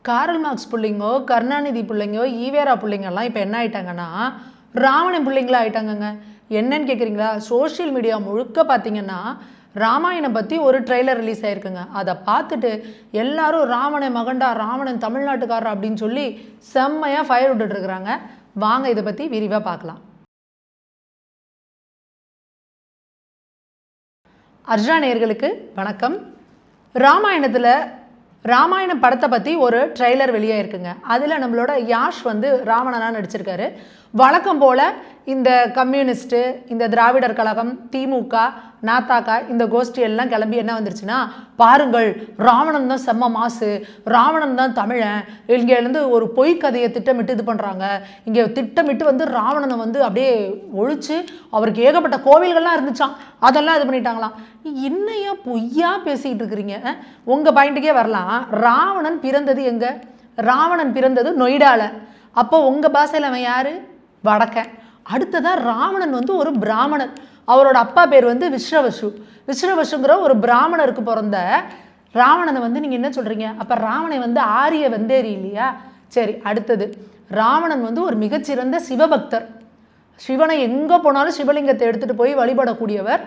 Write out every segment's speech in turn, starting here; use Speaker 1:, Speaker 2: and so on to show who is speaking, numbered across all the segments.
Speaker 1: Karl Marx பிள்ளைங்கோ, Karunanidhi பிள்ளைங்கோ, EVR பிள்ளைங்கெல்லாம் இப்போ என்ன ஆயிட்டாங்கன்னா ராவணன் பிள்ளைங்களா ஆயிட்டாங்கங்க. என்னன்னு கேட்குறீங்களா? சோஷியல் மீடியா முழுக்க பார்த்தீங்கன்னா ராமாயணம் பற்றி ஒரு ட்ரெய்லர் ரிலீஸ் ஆயிருக்குங்க. அதை பார்த்துட்டு எல்லாரும் ராவணன் மகண்டா, ராவணன் தமிழ்நாட்டுக்காரர் அப்படின்னு சொல்லி செம்மையாக ஃபயர் விட்டுட்டு இருக்கிறாங்க. வாங்க இதை பற்றி விரிவாக பார்க்கலாம். அர்ஜுனா நேயர்களுக்கு வணக்கம். ராமாயணம் படத்தை பற்றி ஒரு ட்ரெய்லர் வெளியே இருக்குங்க. அதில் நம்மளோட யாஷ் வந்து ராவணனாக நடிச்சிருக்காரு. வழக்கம் போல் இந்த கம்யூனிஸ்ட்டு, இந்த திராவிடர் கழகம், திமுக, நாத்தாக்கா இந்த கோஷ்டி எல்லாம் கிளம்பி என்ன வந்துருச்சுன்னா, பாருங்கள் ராவணன் தான் செம்ம மாசு, ராவணன் தான் தமிழன், இங்கேருந்து ஒரு பொய் கதையை திட்டமிட்டு இது பண்ணுறாங்க, இங்கே திட்டமிட்டு வந்து ராவணனை வந்து அப்படியே ஒழிச்சு அவருக்கு ஏகப்பட்ட கோவில்கள்லாம் இருந்துச்சான், அதெல்லாம் இது பண்ணிட்டாங்களாம். என்னையா பொய்யா பேசிக்கிட்டு இருக்கிறீங்க? உங்கள் பாயிண்ட்டுக்கே வரலாம். ராவணன் பிறந்தது எங்கே? ராவணன் பிறந்தது நொய்டாவில். அப்போ உங்கள் பாஷையில் அவன் யார்? வடக்கன். அடுத்ததாக ராவணன் வந்து ஒரு பிராமணர். அவரோட அப்பா பேர் வந்து விஸ்ரவசுங்கிற ஒரு பிராமணருக்கு பிறந்த ராவணனை வந்து நீங்கள் என்ன சொல்கிறீங்க? அப்போ ராவணன் வந்து ஆரிய வந்தேரி இல்லையா? சரி, அடுத்தது ராவணன் வந்து ஒரு மிகச்சிறந்த சிவபக்தர். சிவனை எங்கே போனாலும் சிவலிங்கத்தை எடுத்துகிட்டு போய் வழிபடக்கூடியவர்.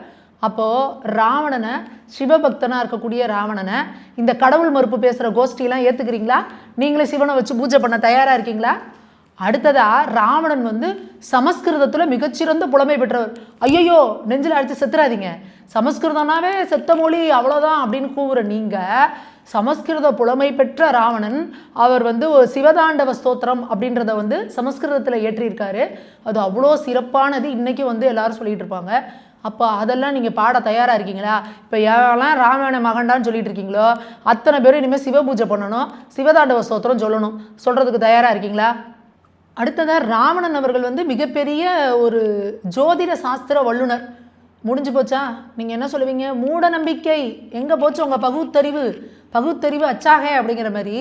Speaker 1: அப்போது ராவணனை, சிவபக்தனாக இருக்கக்கூடிய ராவணனை இந்த கடவுள் மறுப்பு பேசுகிற கோஷ்டியெல்லாம் ஏற்றுக்கிறீங்களா? நீங்களே சிவனை வச்சு பூஜை பண்ண தயாராக இருக்கீங்களா? அடுத்ததா ராவணன் வந்து சமஸ்கிருதத்தில் மிகச்சிறந்த புலமை பெற்றவர். ஐயோ, நெஞ்சில் அடித்து செத்துறாதீங்க, சமஸ்கிருதம்னாவே செத்த மொழி அவ்வளோதான் அப்படின்னு கூவுற நீங்கள், சமஸ்கிருத புலமை பெற்ற ராவணன் அவர் வந்து ஒரு சிவதாண்டவ ஸ்தோத்திரம் அப்படின்றத வந்து சமஸ்கிருதத்தில் ஏற்றியிருக்காரு. அது அவ்வளோ சிறப்பானது, இன்றைக்கி வந்து எல்லாரும் சொல்லிகிட்டு இருப்பாங்க. அப்போ அதெல்லாம் நீங்கள் பாட தயாராக இருக்கீங்களா? இப்போ யாரெல்லாம் ராமாயண மகண்டான்னு சொல்லிட்டு இருக்கீங்களோ அத்தனை பேரும் இனிமேல் சிவ பூஜை பண்ணணும், சிவதாண்டவ ஸ்தோத்திரம் சொல்லணும், சொல்கிறதுக்கு தயாராக இருக்கீங்களா? அடுத்ததாக ராவணன் அவர்கள் வந்து மிகப்பெரிய ஒரு ஜோதிட சாஸ்திர வல்லுனர். முடிஞ்சு போச்சா? நீங்கள் என்ன சொல்லுவீங்க? மூட நம்பிக்கை எங்கே போச்சு உங்கள் பகுத்தறிவு அச்சாக அப்படிங்கிற மாதிரி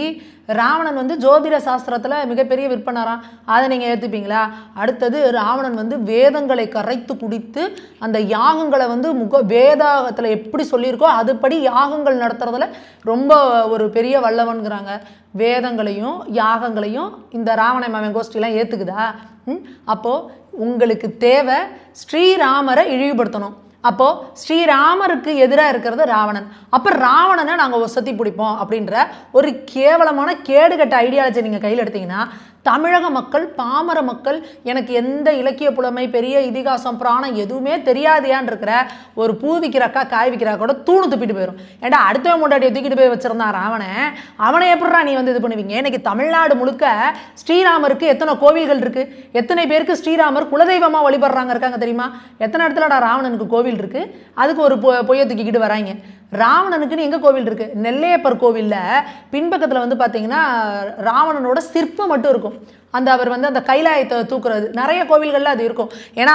Speaker 1: ராவணன் வந்து ஜோதிட சாஸ்திரத்தில் மிகப்பெரிய விற்பனராம். அதை நீங்கள் ஏற்றுப்பீங்களா? அடுத்தது ராவணன் வந்து வேதங்களை கரைத்து குடித்து அந்த யாகங்களை வந்து வேதத்தில் எப்படி சொல்லியிருக்கோ அதுபடி யாகங்கள் நடத்துறதுல ரொம்ப ஒரு பெரிய வல்லவன்கிறாங்க. வேதங்களையும் யாகங்களையும் இந்த ராவண மகன் கோஷ்டிலாம் ஏற்றுக்குதா? அப்போது உங்களுக்கு தேவை ஸ்ரீராமரை இழிவுபடுத்தணும். அப்போது ஸ்ரீராமருக்கு எதிராக இருக்கிறது ராவணன். அப்போ ராவணனை நாங்கள் ஒசத்தி பிடிப்போம் அப்படின்ற ஒரு கேவலமான கேடுகட்ட ஐடியாலஜி நீங்கள் கையில் எடுத்தீங்கன்னா தமிழக மக்கள், பாமர மக்கள், எனக்கு எந்த இலக்கிய புலமை, பெரிய இதிகாசம், புராணம் எதுவுமே தெரியாதையான் இருக்கிற ஒரு பூ விற்கிறாக்கா காய் விற்கிறா கூட தூணு துப்பிட்டு போயிடும். ஏன்டா அடுத்தவன் முன்னாடியை தூக்கிட்டு போய் வச்சிருந்தான் அவனை எப்படிடா நீ வந்து இது பண்ணுவீங்க? இன்னைக்கு தமிழ்நாடு முழுக்க ஸ்ரீராமருக்கு எத்தனை கோவில்கள் இருக்குது? எத்தனை பேருக்கு ஸ்ரீராமர் குலதெய்வமாக வழிபடுறாங்க இருக்காங்க தெரியுமா? எத்தனை இடத்துலடா ராவணனுக்கு கோவில் இருக்குது? அதுக்கு ஒரு பொய்யை தூக்கிக்கிட்டு வராங்க. ராவணனுக்குன்னு எங்கே கோவில் இருக்குது? நெல்லையப்பர் கோவிலில் பின்பக்கத்தில் வந்து பார்த்தீங்கன்னா ராவணனோட சிற்பம் மட்டும் இருக்கும். அவர் வந்து அந்த கைலாயத்தை தூக்குறது நிறைய கோவில்களில் அது இருக்கும். ஏன்னா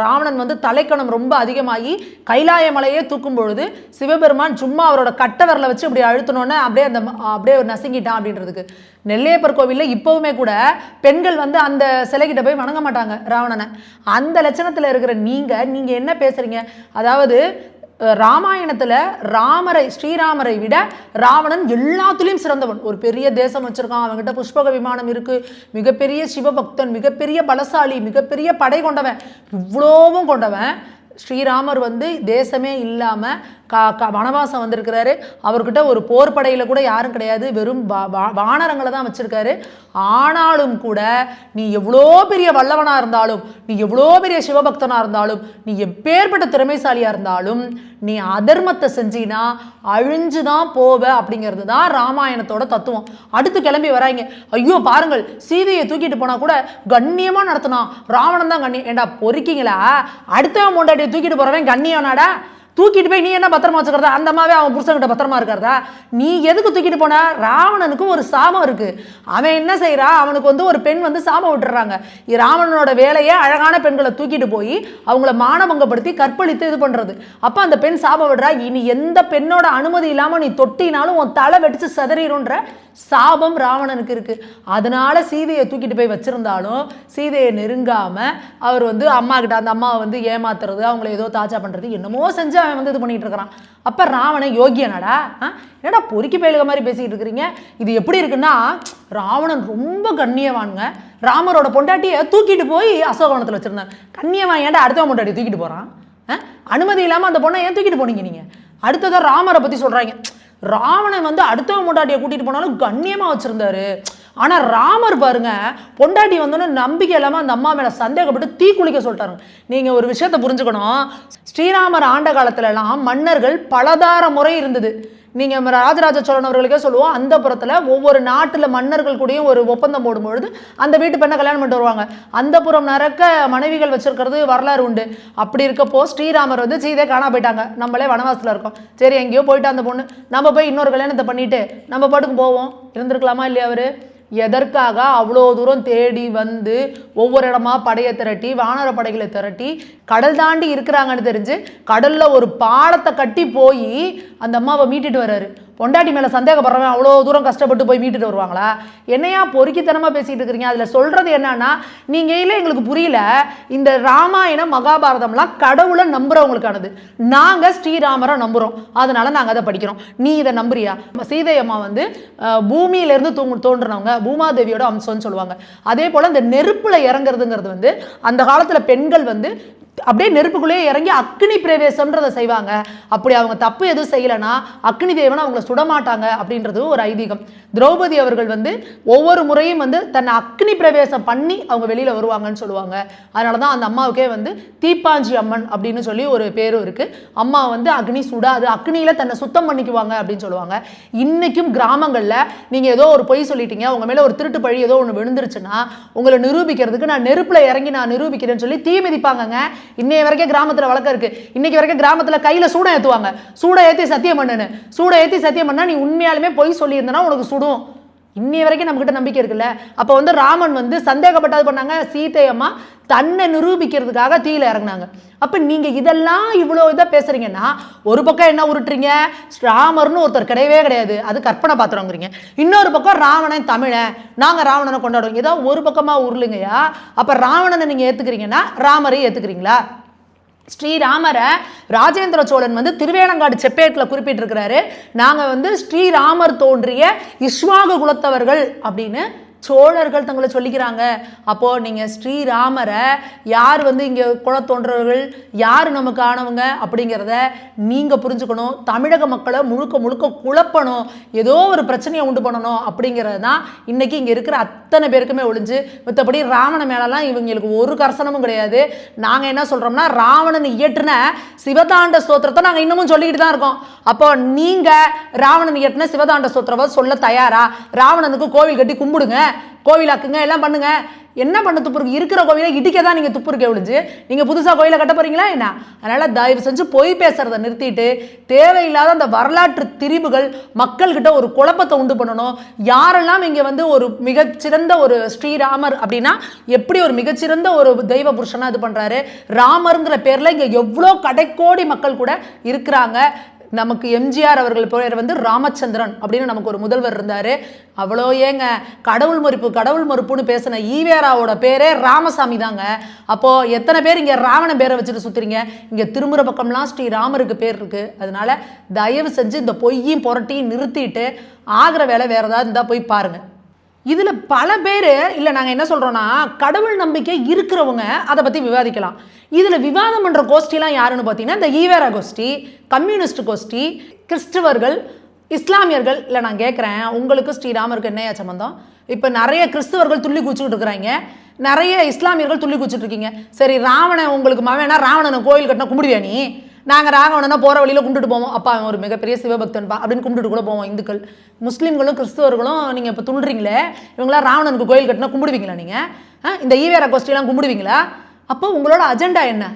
Speaker 1: ராவணன் வந்து தலைக்கணம் ரொம்ப அதிகமாகி கைலாய மலையே தூக்கும் பொழுது சிவபெருமான் சும்மா அவரோட கட்டவரில் வச்சு அப்படி அழுத்தினோன்னே அப்படியே நசுங்கிட்டான் அப்படின்றதுக்கு. நெல்லையப்பர் கோவிலில் இப்போவுமே கூட பெண்கள் வந்து அந்த சிலைகிட்ட போய் வணங்க மாட்டாங்க ராவணனை. அந்த லட்சணத்தில் இருக்கிற நீங்கள் என்ன பேசுகிறீங்க? அதாவது ராமாயணத்தில் ஸ்ரீராமரை விட ராவணன் எல்லாத்துலேயும் சிறந்தவன். ஒரு பெரிய தேசம் வச்சிருக்கான், அவன்கிட்ட புஷ்பக விமானம் இருக்குது, மிகப்பெரிய சிவபக்தன், மிகப்பெரிய பலசாலி, மிகப்பெரிய படை கொண்டவன், இவ்வளோவும் கொண்டவன். ஸ்ரீராமர் வந்து தேசமே இல்லாமல் வனவாசம் வந்திருக்கிறாரு. அவர்கிட்ட ஒரு போர் படையில் கூட யாரும் கிடையாது, வெறும் வானரங்களை தான் வச்சுருக்காரு. ஆனாலும் கூட நீ எவ்வளோ பெரிய வல்லவனாக இருந்தாலும், நீ எவ்வளோ பெரிய சிவபக்தனாக இருந்தாலும், நீ எப்பேற்பட்ட திறமைசாலியாக இருந்தாலும் நீ அதர்மத்தை செஞ்சினா அழிஞ்சு தான் போவ அப்படிங்கிறது தான் ராமாயணத்தோட தத்துவம். அடுத்து கிளம்பி வராங்க, ஐயோ பாருங்கள் சீதையை தூக்கிட்டு போனால் கூட கண்ணியமாக நடத்தினா ராவணன் தான் கண்ணியம். ஏண்டா பொறுக்கிங்களா? அடுத்தவன் முண்டாட்டியை தூக்கிட்டு போகிறவன் கண்ணியம்னாடா? தூக்கிட்டு போய் நீ என்ன பத்திரமா வச்சுக்கிறதா? அந்த அம்மாவே அவன் புருஷன்கிட்ட பத்திரமா இருக்கிறதா? நீ எதுக்கு தூக்கிட்டு போன? ராவணனுக்கு ஒரு சாபம் இருக்கு. அவன் என்ன செய்யறா? அவனுக்கு வந்து ஒரு பெண் வந்து சாபம் விட்டுறாங்க. ராவணனோட வேலையை அழகான பெண்களை தூக்கிட்டு போய் அவங்கள மானபங்கப்படுத்தி கற்பழித்து இது பண்றது. அப்ப அந்த பெண் சாபம் விடுறா. இனி எந்த பெண்ணோட அனுமதி இல்லாம நீ தொட்டினாலும் உன் தலை வெடிச்சு சதறிடும்ன்ற சாபம் ராவணனுக்கு இருக்கு. அதனால சீதையை தூக்கிட்டு போய் வச்சிருந்தாலும் சீதையை நெருங்காம அவர் வந்து அம்மா கிட்ட அந்த அம்மாவை வந்து ஏமாத்துறது, அவங்களை ஏதோ தாச்சா பண்றது, என்னமோ செஞ்சு அவன் வந்து இது பண்ணிட்டு இருக்கிறான். அப்போ ராவணன் யோகியனாடா, என்னடா பொறுக்கி பயிலுக மாதிரி பேசிக்கிட்டு இருக்கிறீங்க. இது எப்படி இருக்குன்னா, ராவணன் ரொம்ப கண்ணியவானுங்க. ராமரோட பொண்டாட்டியை தூக்கிட்டு போய் அசோகவனத்தில் வச்சிருந்தாங்க. கண்ணியவான் ஏன்டா அடுத்தவன் பொண்டாட்டி தூக்கிட்டு போகிறான்? அனுமதி இல்லாமல் அந்த பொண்ணை ஏன் தூக்கிட்டு போனீங்க நீங்கள்? அடுத்ததான் ராமரை பற்றி சொல்கிறாங்க. ராவணன் வந்து அடுத்தவன் பொண்டாட்டியை கூட்டிகிட்டு போனாலும் கண்ணியமாக வச்சுருந்தாரு. ஆனால் ராமர் பாருங்க, பொண்டாட்டி வந்தோன்னு நம்பிக்கை இல்லாமல் அந்த அம்மா மேலே சந்தேகப்பட்டு தீ குளிக்க சொல்லிட்டாருங்க. நீங்கள் ஒரு விஷயத்தை புரிஞ்சுக்கணும். ஸ்ரீராமர் ஆண்ட காலத்துலலாம் மன்னர்கள் பலதார முறை இருந்தது. நீங்கள் ராஜராஜ சோழன் அவர்களுக்கே சொல்லுவோம், அந்த புறத்தில் ஒவ்வொரு நாட்டில் மன்னர்கள் கூடயும் ஒரு ஒப்பந்தம் போடும்பொழுது அந்த வீட்டு பெண்ணை கல்யாணம் பண்ணிட்டு வருவாங்க. அந்த புறம் நரக்க மனைவிகள் வச்சிருக்கிறது வரலாறு உண்டு. அப்படி இருக்கப்போ ஸ்ரீராமர் வந்து சீதை காணா போயிட்டாங்க. நம்மளே வனவாசத்தில் இருக்கோம். சரி, எங்கேயோ போயிட்டு அந்த பொண்ணு, நம்ம போய் இன்னொரு கல்யாணத்தை பண்ணிட்டு நம்ம பாட்டுக்கு போவோம். இருந்திருக்கலாமா இல்லையா? அவர் எதற்காக அவ்வளோ தூரம் தேடி வந்து ஒவ்வொரு இடமா படையை திரட்டி, வானர படைகளை திரட்டி கடல் தாண்டி இருக்கிறாங்கன்னு தெரிஞ்சு கடலில் ஒரு பாலத்தை கட்டி போய் அந்த அம்மாவை மீட்டுட்டு வர்றாரு. பொண்டாட்டி மேலே சந்தேகப்படுறவன் அவ்வளோ தூரம் கஷ்டப்பட்டு போய் மீட்டுட்டு வருவாங்களா? என்னையா பொறுக்கித்தனமாக பேசிகிட்டு இருக்கிறீங்க? அதில் சொல்கிறது என்னன்னா, நீங்கள் இல்லை எங்களுக்கு புரியல. இந்த ராமாயணம் மகாபாரதம்லாம் கடவுளை நம்புறவங்களுக்கானது. நாங்கள் ஸ்ரீராமரை நம்புகிறோம், அதனால நாங்கள் அதை படிக்கிறோம். நீ இதை நம்புறியா? சீதை அம்மா வந்து பூமியிலேருந்து தோன்றினவங்க, பூமாதேவியோட அம்சம்னு சொல்லுவாங்க. அதே போல் இந்த நெருப்பில் இறங்குறதுங்கிறது வந்து அந்த காலத்தில் பெண்கள் வந்து அப்படியே நெருப்புக்குள்ளேயே இறங்கி அக்னி பிரவேசம்ன்றதை செய்வாங்க. அப்படி அவங்க தப்பு எதுவும் செய்யலைன்னா அக்னி தேவனை அவங்களை சுடமாட்டாங்க அப்படின்றது ஒரு ஐதீகம். திரௌபதி அவர்கள் வந்து ஒவ்வொரு முறையும் வந்து தன்னை அக்னி பிரவேசம் பண்ணி அவங்க வெளியில் வருவாங்கன்னு சொல்லுவாங்க. அதனால தான் அந்த அம்மாவுக்கே வந்து தீப்பாஞ்சி அம்மன் அப்படின்னு சொல்லி ஒரு பேரும் இருக்குது. அம்மா வந்து அக்னி சுடாது, அக்னியில் தன்னை சுத்தம் பண்ணிக்குவாங்க அப்படின்னு சொல்லுவாங்க. இன்றைக்கும் கிராமங்களில் நீங்கள் ஏதோ ஒரு பொய் சொல்லிட்டீங்க, உங்க மேலே ஒரு திருட்டு பழி ஏதோ ஒன்று விழுந்துருச்சுன்னா உங்களை நிரூபிக்கிறதுக்கு நான் நெருப்பில் இறங்கி நான் நிரூபிக்கிறேன்னு சொல்லி தீ மிதிப்பாங்கங்க. இன்னைய வரைக்கும் கிராமத்தில் வழக்கம் இருக்கு. இன்னைக்கு வரைக்கும் கிராமத்தில் கையில சூடம் ஏற்றுவாங்க. சூடம் ஏற்றி சத்தியம் பண்ணுன்னு, சூடம் ஏற்றி சத்தியம் பண்ணா நீ உண்மையாலுமே பொய் சொல்லியிருந்தனா உனக்கு சுடும். இன்னைய வரைக்கும் நம்மகிட்ட நம்பிக்கை இருக்குல்ல. அப்போ வந்து ராமன் வந்து சந்தேகப்பட்டது பண்ணாங்க. சீதை அம்மா தன்னை நிரூபிக்கிறதுக்காக தீயில இறங்கினாங்க. அப்போ நீங்க இதெல்லாம் இவ்வளோ இதாக பேசுறீங்கன்னா, ஒரு பக்கம் என்ன உருட்டுறீங்க, ராமர்னு ஒருத்தர் கிடையவே கிடையாது, அது கற்பனை பாத்திரங்கிறீங்க. இன்னொரு பக்கம் ராவணன் தமிழன், நாங்கள் ராவணனை கொண்டாடுவோம். ஏதோ ஒரு பக்கமா உருளுங்கயா. அப்போ ராவணனை நீங்க ஏத்துக்கிறீங்கன்னா ராமரை ஏத்துக்கிறீங்களா? ஸ்ரீராமரை ராஜேந்திர சோழன் வந்து திருவேலங்காடு செப்பேட்டில் குறிப்பிட்டிருக்கிறாரு. நாங்கள் வந்து ஸ்ரீராமர் தோன்றிய இஸ்வாகு குலத்தவர்கள் அப்படின்னு சோழர்கள் தங்களை சொல்லிக்கிறாங்க. அப்போது நீங்கள் ஸ்ரீராமரை யார் வந்து இங்கே குலத்தோன்றவர்கள், யார் நமக்கு ஆனவங்க அப்படிங்கிறத நீங்கள் புரிஞ்சுக்கணும். தமிழக மக்களை முழுக்க முழுக்க குழப்பணும், ஏதோ ஒரு பிரச்சனையை உண்டு பண்ணணும் அப்படிங்கிறது தான் இன்றைக்கி இங்கே இருக்கிற அத்தனை பேருக்குமே ஒழிஞ்சு. மற்றபடி ராவண மேலெல்லாம் இவங்களுக்கு ஒரு கர்சனமும் கிடையாது. நாங்கள் என்ன சொல்கிறோம்னா, ராவணன் இயற்றின சிவதாண்ட ஸ்தோத்திரத்தை நாங்கள் இன்னமும் சொல்லிக்கிட்டு தான் இருக்கோம். அப்போ நீங்கள் ராவணன் இயற்றின சிவதாண்ட ஸ்தோத்திரத்தை சொல்ல தயாரா? ராவணனுக்கு கோவில் கட்டி கும்பிடுங்க, கோவிலாக்குங்க, எல்லாம் பண்ணுங்க. என்ன பண்ண துப்பு இருக்கு? இருக்கிற கோவிலை இடிக்க தான் நீங்கள் துப்பு இருக்க ஒழிஞ்சு நீங்கள் புதுசாக கோயிலை கட்ட போறீங்களா என்ன? அதனால் தயவு செஞ்சு பொய் பேசுறதை நிறுத்திட்டு தேவையில்லாத அந்த வரலாற்று திரிவுகள் மக்கள்கிட்ட ஒரு குழப்பத்தை உண்டு பண்ணணும். யாரெல்லாம் இங்கே வந்து ஒரு மிகச்சிறந்த ஒரு ஸ்ரீராமர் அப்படின்னா எப்படி ஒரு மிகச்சிறந்த ஒரு தெய்வ புருஷனா இது பண்ணுறாரு, ராமருங்கிற பேரில் இங்கே எவ்வளோ கடைக்கோடி மக்கள் கூட இருக்கிறாங்க. நமக்கு எம்ஜிஆர் அவர்கள் பேர் வந்து ராமச்சந்திரன் அப்படின்னு நமக்கு ஒரு முதல்வர் இருந்தார். அவ்வளோ ஏங்க கடவுள் மறுப்புன்னு பேசின ஈவேராவோட பேரே ராமசாமி தாங்க. அப்போது எத்தனை பேர் இங்கே ராவணன் பேரை வச்சுட்டு சுற்றுறீங்க? இங்கே திருமுறை பக்கம்லாம் ஸ்ரீராமருக்கு பேர் இருக்குது. அதனால தயவு செஞ்சு இந்த பொய்யும் புரட்டியும் நிறுத்திட்டு ஆகிற வேலை வேறு ஏதாவது இருந்தால் போய் பாருங்கள். இதில் பல பேர் இல்லை, நாங்கள் என்ன சொல்கிறோன்னா, கடவுள் நம்பிக்கை இருக்கிறவங்க அதை பற்றி விவாதிக்கலாம். இதில் விவாதம் பண்ணுற கோஷ்டிலாம் யாருன்னு பார்த்தீங்கன்னா, இந்த ஈவேரா கோஷ்டி, கம்யூனிஸ்ட் கோஷ்டி, கிறிஸ்துவர்கள், இஸ்லாமியர்கள். இல்லை, நான் கேட்குறேன், உங்களுக்கு ஸ்ரீராமருக்கு என்னையா சம்பந்தம்? இப்போ நிறைய கிறிஸ்துவர்கள் துள்ளி குச்சிக்கிட்டு இருக்கிறாங்க, நிறைய இஸ்லாமியர்கள் துள்ளி குச்சிட்டு இருக்கீங்க. சரி, ராவணன் உங்களுக்கு மகனா, ராவணனை கோயில் கட்டினா கும்பிடுவியா நீ? நாங்கள் ராவணனா போகிற வழியில் கும்பிட்டுட்டு போவோம், அப்பா அவன் ஒரு மிகப்பெரிய சிவபக்தன்பா அப்படின்னு கும்பிட்டுட்டு கூட போவோம். இந்துக்கள், முஸ்லீம்களும் கிறிஸ்துவர்களும் நீங்கள் இப்போ துள்ளுறீங்களே, இவங்களாம் ராவணனுக்கு கோயில் கட்டினா கும்பிடுவீங்களா நீங்கள்? இந்த ஈவேரா கோஷ்டிலாம் கும்பிடுவீங்களா? அப்போ உங்களோட அஜெண்டா என்ன?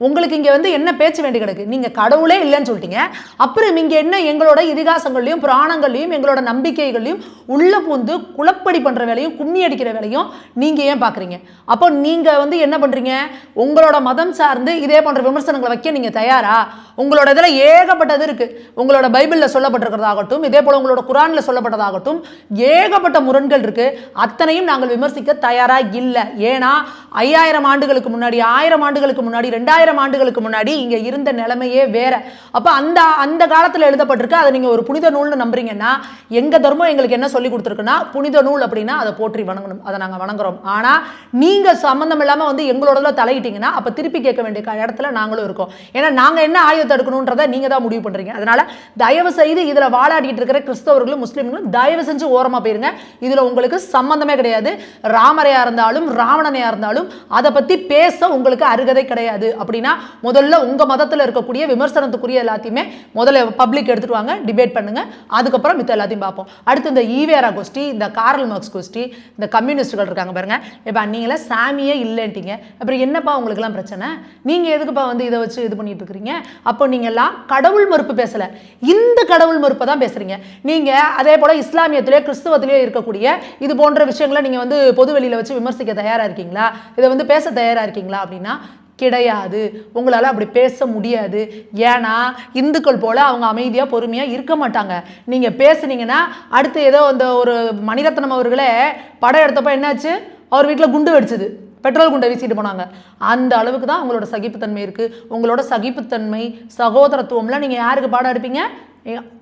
Speaker 1: உங்களுக்கு இங்கே வந்து என்ன பேச்சு வேண்டி கிடக்கு? நீங்கள் கடவுளே இல்லைன்னு சொல்லிட்டீங்க. அப்புறம் இங்கே என்ன எங்களோட இதிகாசங்கள்லையும் புராணங்கள்லையும் எங்களோட நம்பிக்கைகளையும் உள்ளே பூந்து குழப்படி பண்ணுற வேலையும் கும்மி அடிக்கிற வேலையும் நீங்கள் ஏன் பார்க்குறீங்க? அப்போ நீங்கள் வந்து என்ன பண்ணுறீங்க? உங்களோட மதம் சார்ந்து இதே போன்ற விமர்சனங்களை வைக்க நீங்கள் தயாரா? உங்களோட இதில் ஏகப்பட்டது இருக்குது. உங்களோட பைபிளில் சொல்லப்பட்டிருக்கிறதாகட்டும், இதே போல் உங்களோட குரானில் சொல்லப்பட்டதாகட்டும், ஏகப்பட்ட முரண்கள் இருக்குது. அத்தனையும் நாங்கள் விமர்சிக்க தயாராக இல்லை. ஏன்னா 5000 ஆண்டுகளுக்கு முன்னாடி, 1000 ஆண்டுகளுக்கு முன்னாடி, 2000 1000 ஆண்டுகளுக்கு முன்னாடி இங்க இருந்த நிலைமையே வேற. அப்ப அந்த காலத்துல எழுதப்பட்டிருக்கு, அதை நீங்க ஒரு புனித நூல்னு நம்புறீங்கன்னா, எங்க தர்மம் எங்களுக்கு என்ன சொல்லி கொடுத்துருக்குன்னா, புனித நூல் அப்படின்னா அதை போற்றி வணங்கணும், அதை நாங்க வணங்குறோம். ஆனா நீங்க சம்பந்தம் இல்லாம வந்து எங்களோட தலையிட்டீங்கன்னா அப்ப திருப்பி கேட்க வேண்டிய இடத்துல நாங்களும் இருக்கோம். ஏன்னா நாங்க என்ன ஆயுதத்தை எடுக்கணும்ன்றதை நீங்க தான் முடிவு பண்றீங்க. அதனால தயவு செய்து இதுல வாழாடிட்டு இருக்கிற கிறிஸ்தவர்களும் முஸ்லிம்களும் தயவு செஞ்சு ஓரமா போயிருங்க. இதுல உங்களுக்கு சம்பந்தமே கிடையாது. ராமரையா இருந்தாலும் ராவணனையா இருந்தாலும் அதை பத்தி பேச உங்களுக்கு அருகதை கிடையாது. அப்படின்னா முதல்ல உங்க மதத்துல இருக்கக்கூடிய விமர்சனத்துக்குரிய எல்லாத்தையுமே முதல்ல பப்ளிக் எடுத்துட்டு வாங்க, டிபேட் பண்ணுங்க. அதுக்கப்புறம் மித்த எல்லாத்தையும் பார்ப்போம். அடுத்து இந்த ஈவேரா கோஷ்டி, இந்த கார்ல் மார்க்ஸ் கோஷ்டி, இந்த கம்யூனிஸ்டுகள் இருக்காங்க பாருங்க. இப்ப நீங்களே சாமியே இல்லைன்ட்டீங்க, அப்புறம் என்னப்பா உங்களுக்கு எல்லாம் பிரச்சனை? நீங்க எதுக்குப்பா வந்து இதை வச்சு இது பண்ணிட்டு இருக்கிறீங்க? அப்போ நீங்க எல்லாம் கடவுள் மறுப்பு பேசல, இந்த கடவுள் மறுப்பை தான் பேசுறீங்க. நீங்க அதே போல இஸ்லாமியத்திலே கிறிஸ்தவத்திலே இருக்கக்கூடிய இது போன்ற விஷயங்களை நீங்க வந்து பொது வெளியில வச்சு விமர்சிக்க தயாரா இருக்கீங்களா? இதை வந்து பேச தயாரா இருக்கீங்களா? அப்படின்னா கிடையாது. உங்களால் அப்படி பேச முடியாது. ஏன்னா இந்துக்கள் போல அவங்க அமைதியாக பொறுமையாக இருக்க மாட்டாங்க. நீங்கள் பேசுனீங்கன்னா அடுத்து ஏதோ அந்த ஒரு மணிரத்னம் அவர்களே படம் எடுத்தப்போ என்னாச்சு, அவர் வீட்டில் குண்டு வெடிச்சது, பெட்ரோல் குண்டை வீசிட்டு போனாங்க. அந்த அளவுக்கு தான் உங்களோட சகிப்புத்தன்மை இருக்குது. உங்களோட சகிப்புத்தன்மை சகோதரத்துவம்லாம் நீங்கள் யாருக்கு பாடம் எடுப்பீங்க?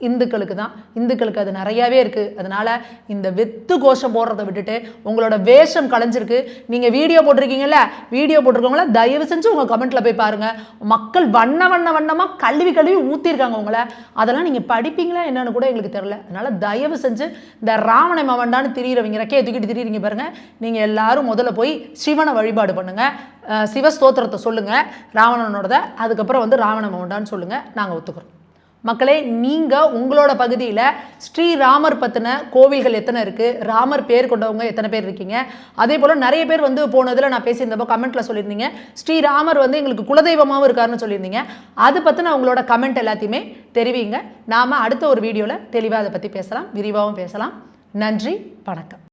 Speaker 1: இந்துக்களுக்கு தான். இந்துக்களுக்கு அது நிறையாவே இருக்குது. அதனால் இந்த வெத்து கோஷம் போடுறதை விட்டுட்டு உங்களோட வேஷம் கலைஞ்சிருக்கு. நீங்கள் வீடியோ போட்டிருக்கீங்கல்ல, வீடியோ போட்டிருக்கவங்கள தயவு செஞ்சு உங்கள் கமெண்ட்டில் போய் பாருங்கள். மக்கள் வண்ணமாக கழுவி ஊற்றிருக்காங்க உங்களை. அதெல்லாம் நீங்கள் படிப்பீங்களா என்னன்னு கூட எங்களுக்கு தெரியல. அதனால் தயவு செஞ்சு இந்த ராவண மவண்டான்னு திரியிறவங்க ரெக்கையை தூக்கிட்டு திரியிறீங்க பாருங்கள், நீங்கள் எல்லாரும் முதல்ல போய் சிவனை வழிபாடு பண்ணுங்கள், சிவஸ்தோத்திரத்தை சொல்லுங்கள் ராவணனோடத, அதுக்கப்புறம் வந்து ராவண மவண்டான்னு சொல்லுங்கள், நாங்கள் ஒத்துக்கிறோம். மக்களே, நீங்கள் உங்களோட பகுதியில் ஸ்ரீராமர் பற்றின கோவில்கள் எத்தனை இருக்குது, ராமர் பேர் கொண்டவங்க எத்தனை பேர் இருக்கீங்க? அதே போல் நிறைய பேர் வந்து போனதில் நான் பேசியிருந்தப்போ கமெண்ட்டில் சொல்லியிருந்தீங்க ஸ்ரீராமர் வந்து எங்களுக்கு குலதெய்வமாகவும் இருக்காருன்னு சொல்லியிருந்தீங்க. அது பற்றின உங்களோட கமெண்ட் எல்லாத்தையுமே தெரிவிங்க. நாம் அடுத்த ஒரு வீடியோவில் தெளிவாக அதை பற்றி பேசலாம், விரிவாகவும் பேசலாம். நன்றி, வணக்கம்.